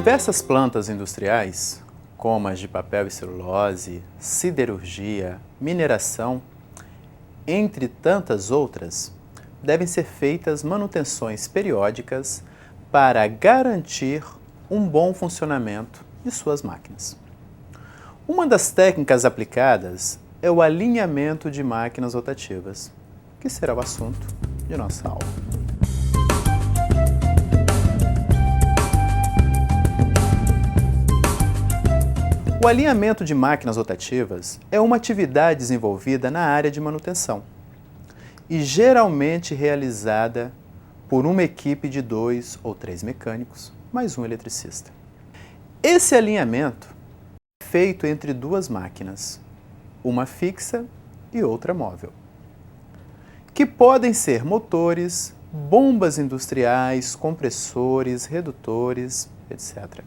Diversas plantas industriais, como as de papel e celulose, siderurgia, mineração, entre tantas outras, devem ser feitas manutenções periódicas para garantir um bom funcionamento de suas máquinas. Uma das técnicas aplicadas é o alinhamento de máquinas rotativas, que será o assunto de nossa aula. O alinhamento de máquinas rotativas é uma atividade desenvolvida na área de manutenção e geralmente realizada por uma equipe de 2 ou 3 mecânicos, mais um eletricista. Esse alinhamento é feito entre duas máquinas, uma fixa e outra móvel, que podem ser motores, bombas industriais, compressores, redutores, etc.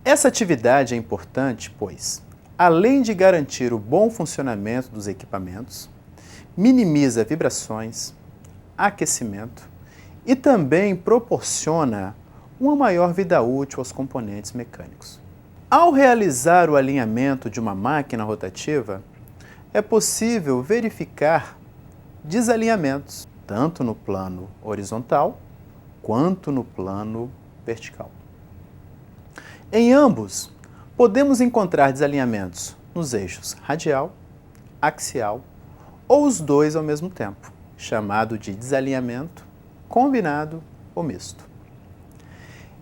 Essa atividade é importante, pois, além de garantir o bom funcionamento dos equipamentos, minimiza vibrações, aquecimento e também proporciona uma maior vida útil aos componentes mecânicos. Ao realizar o alinhamento de uma máquina rotativa, é possível verificar desalinhamentos, tanto no plano horizontal quanto no plano vertical. Em ambos, podemos encontrar desalinhamentos nos eixos radial, axial ou os dois ao mesmo tempo, chamado de desalinhamento combinado ou misto.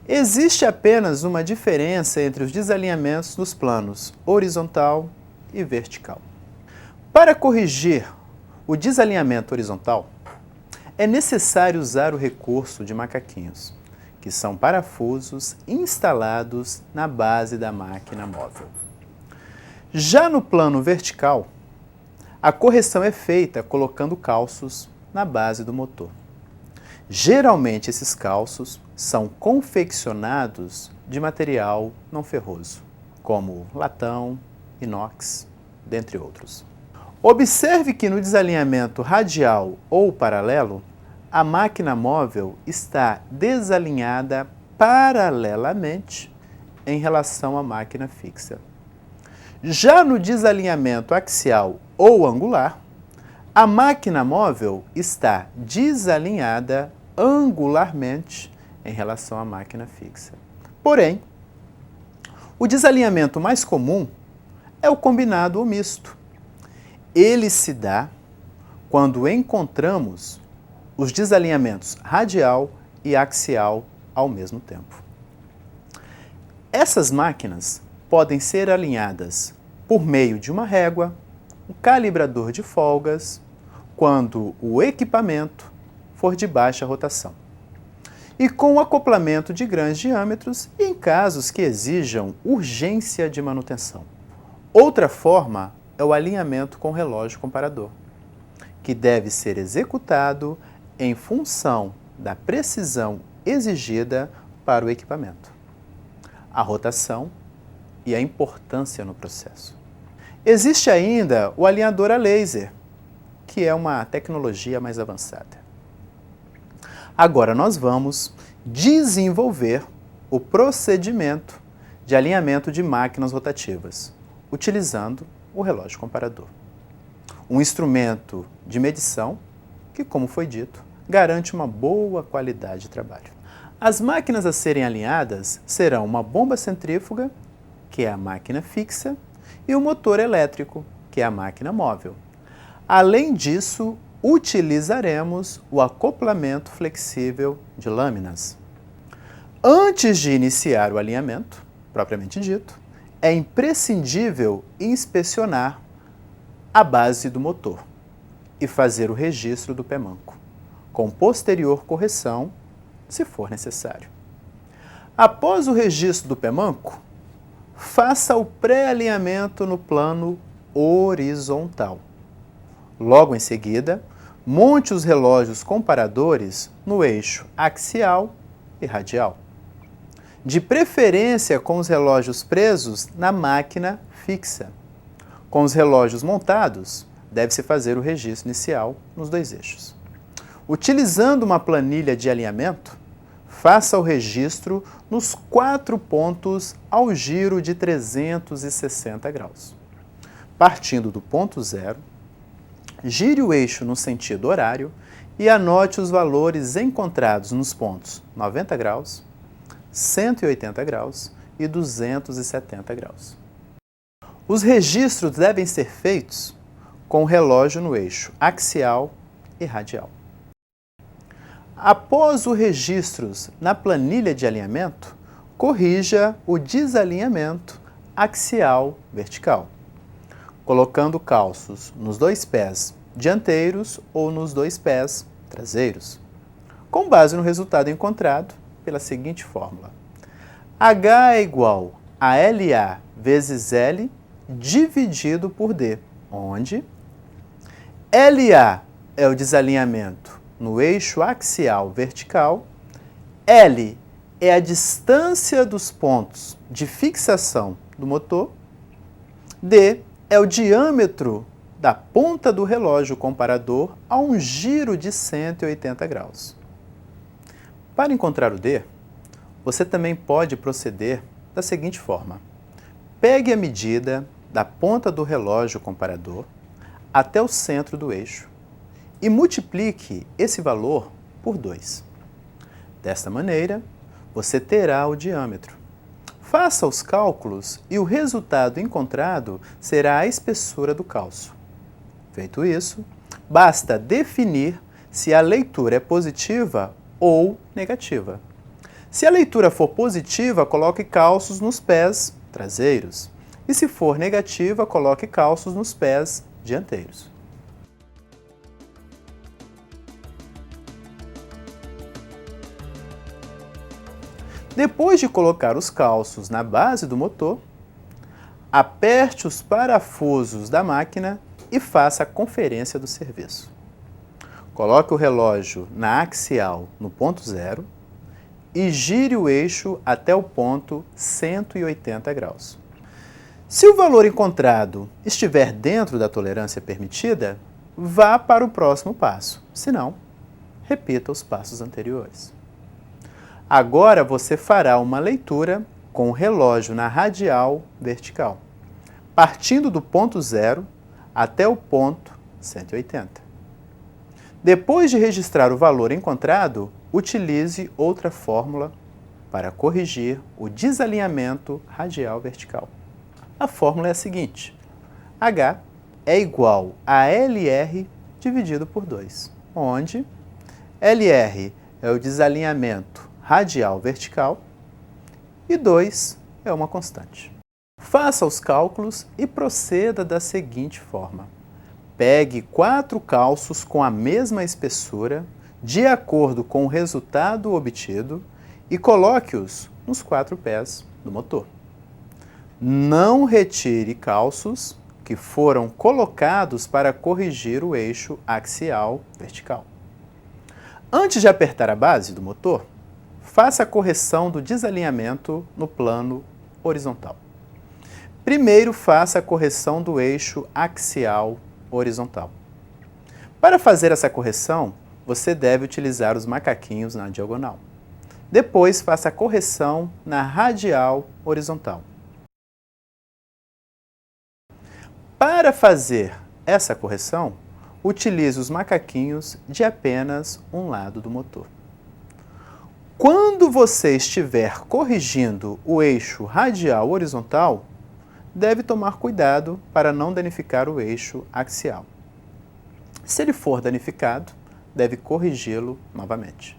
Existe apenas uma diferença entre os desalinhamentos nos planos horizontal e vertical. Para corrigir o desalinhamento horizontal, é necessário usar o recurso de macaquinhos, que são parafusos instalados na base da máquina móvel. Já no plano vertical, a correção é feita colocando calços na base do motor. Geralmente esses calços são confeccionados de material não ferroso, como latão, inox, dentre outros. Observe que no desalinhamento radial ou paralelo, a máquina móvel está desalinhada paralelamente em relação à máquina fixa. Já no desalinhamento axial ou angular, a máquina móvel está desalinhada angularmente em relação à máquina fixa. Porém, o desalinhamento mais comum é o combinado ou misto. Ele se dá quando encontramos os desalinhamentos radial e axial ao mesmo tempo. Essas máquinas podem ser alinhadas por meio de uma régua, um calibrador de folgas, quando o equipamento for de baixa rotação, e com o acoplamento de grandes diâmetros em casos que exijam urgência de manutenção. Outra forma é o alinhamento com relógio comparador, que deve ser executado em função da precisão exigida para o equipamento, a rotação e a importância no processo. Existe ainda o alinhador a laser, que é uma tecnologia mais avançada. Agora nós vamos desenvolver o procedimento de alinhamento de máquinas rotativas, utilizando o relógio comparador. Um instrumento de medição que, como foi dito, garante uma boa qualidade de trabalho. As máquinas a serem alinhadas serão uma bomba centrífuga, que é a máquina fixa, e o motor elétrico, que é a máquina móvel. Além disso, utilizaremos o acoplamento flexível de lâminas. Antes de iniciar o alinhamento, propriamente dito, é imprescindível inspecionar a base do motor e fazer o registro do pé manco, com posterior correção, se for necessário. Após o registro do pé manco, faça o pré-alinhamento no plano horizontal. Logo em seguida, monte os relógios comparadores no eixo axial e radial, de preferência com os relógios presos na máquina fixa. Com os relógios montados, deve-se fazer o registro inicial nos 2 eixos. Utilizando uma planilha de alinhamento, faça o registro nos 4 pontos ao giro de 360 graus. Partindo do ponto 0, gire o eixo no sentido horário e anote os valores encontrados nos pontos 90 graus, 180 graus e 270 graus. Os registros devem ser feitos com o relógio no eixo axial e radial. Após os registros na planilha de alinhamento, corrija o desalinhamento axial vertical, colocando calços nos 2 pés dianteiros ou nos 2 pés traseiros, com base no resultado encontrado pela seguinte fórmula. H é igual a LA vezes L dividido por D, onde LA é o desalinhamento no eixo axial vertical, L é a distância dos pontos de fixação do motor, D é o diâmetro da ponta do relógio comparador a um giro de 180 graus. Para encontrar o D, você também pode proceder da seguinte forma. Pegue a medida da ponta do relógio comparador até o centro do eixo e multiplique esse valor por 2. Desta maneira, você terá o diâmetro. Faça os cálculos e o resultado encontrado será a espessura do calço. Feito isso, basta definir se a leitura é positiva ou negativa. Se a leitura for positiva, coloque calços nos pés traseiros. E se for negativa, coloque calços nos pés dianteiros. Depois de colocar os calços na base do motor, aperte os parafusos da máquina e faça a conferência do serviço. Coloque o relógio na axial no ponto 0 e gire o eixo até o ponto 180 graus. Se o valor encontrado estiver dentro da tolerância permitida, vá para o próximo passo. Se não, repita os passos anteriores. Agora você fará uma leitura com o relógio na radial vertical, partindo do ponto 0 até o ponto 180. Depois de registrar o valor encontrado, utilize outra fórmula para corrigir o desalinhamento radial vertical. A fórmula é a seguinte: H é igual a LR dividido por 2, onde LR é o desalinhamento radial vertical e 2 é uma constante. Faça os cálculos e proceda da seguinte forma. Pegue 4 calços com a mesma espessura, de acordo com o resultado obtido, e coloque-os nos 4 pés do motor. Não retire calços que foram colocados para corrigir o eixo axial vertical. Antes de apertar a base do motor, faça a correção do desalinhamento no plano horizontal. Primeiro, faça a correção do eixo axial horizontal. Para fazer essa correção, você deve utilizar os macaquinhos na diagonal. Depois, faça a correção na radial horizontal. Para fazer essa correção, utilize os macaquinhos de apenas um lado do motor. Quando você estiver corrigindo o eixo radial horizontal, deve tomar cuidado para não danificar o eixo axial. Se ele for danificado, deve corrigi-lo novamente.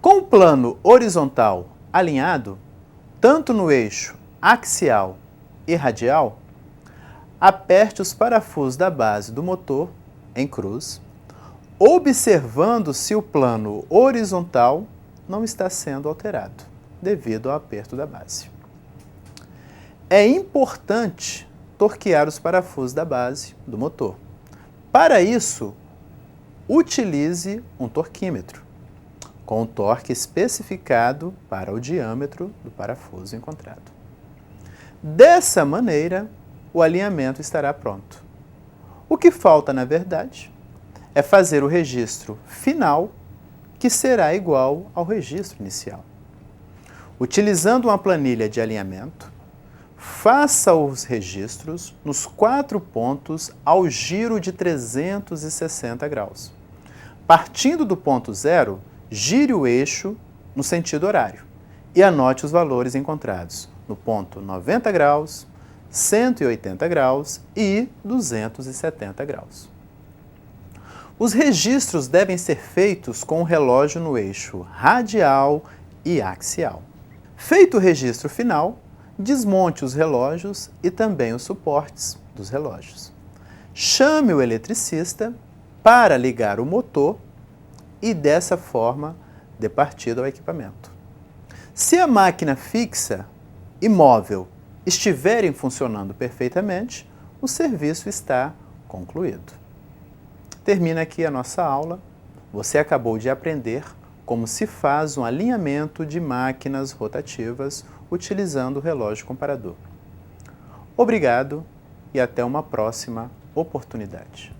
Com o plano horizontal alinhado, tanto no eixo axial e radial, aperte os parafusos da base do motor em cruz, observando se o plano horizontal não está sendo alterado, devido ao aperto da base. É importante torquear os parafusos da base do motor. Para isso, utilize um torquímetro, com o torque especificado para o diâmetro do parafuso encontrado. Dessa maneira, o alinhamento estará pronto. O que falta, na verdade, é fazer o registro final, que será igual ao registro inicial. Utilizando uma planilha de alinhamento, faça os registros nos 4 pontos ao giro de 360 graus. Partindo do ponto 0, gire o eixo no sentido horário e anote os valores encontrados no ponto 90 graus, 180 graus e 270 graus. Os registros devem ser feitos com o relógio no eixo radial e axial. Feito o registro final, desmonte os relógios e também os suportes dos relógios. Chame o eletricista para ligar o motor e, dessa forma, dê partida ao equipamento. Se a máquina fixa e móvel estiverem funcionando perfeitamente, o serviço está concluído. Termina aqui a nossa aula. Você acabou de aprender como se faz um alinhamento de máquinas rotativas utilizando o relógio comparador. Obrigado e até uma próxima oportunidade.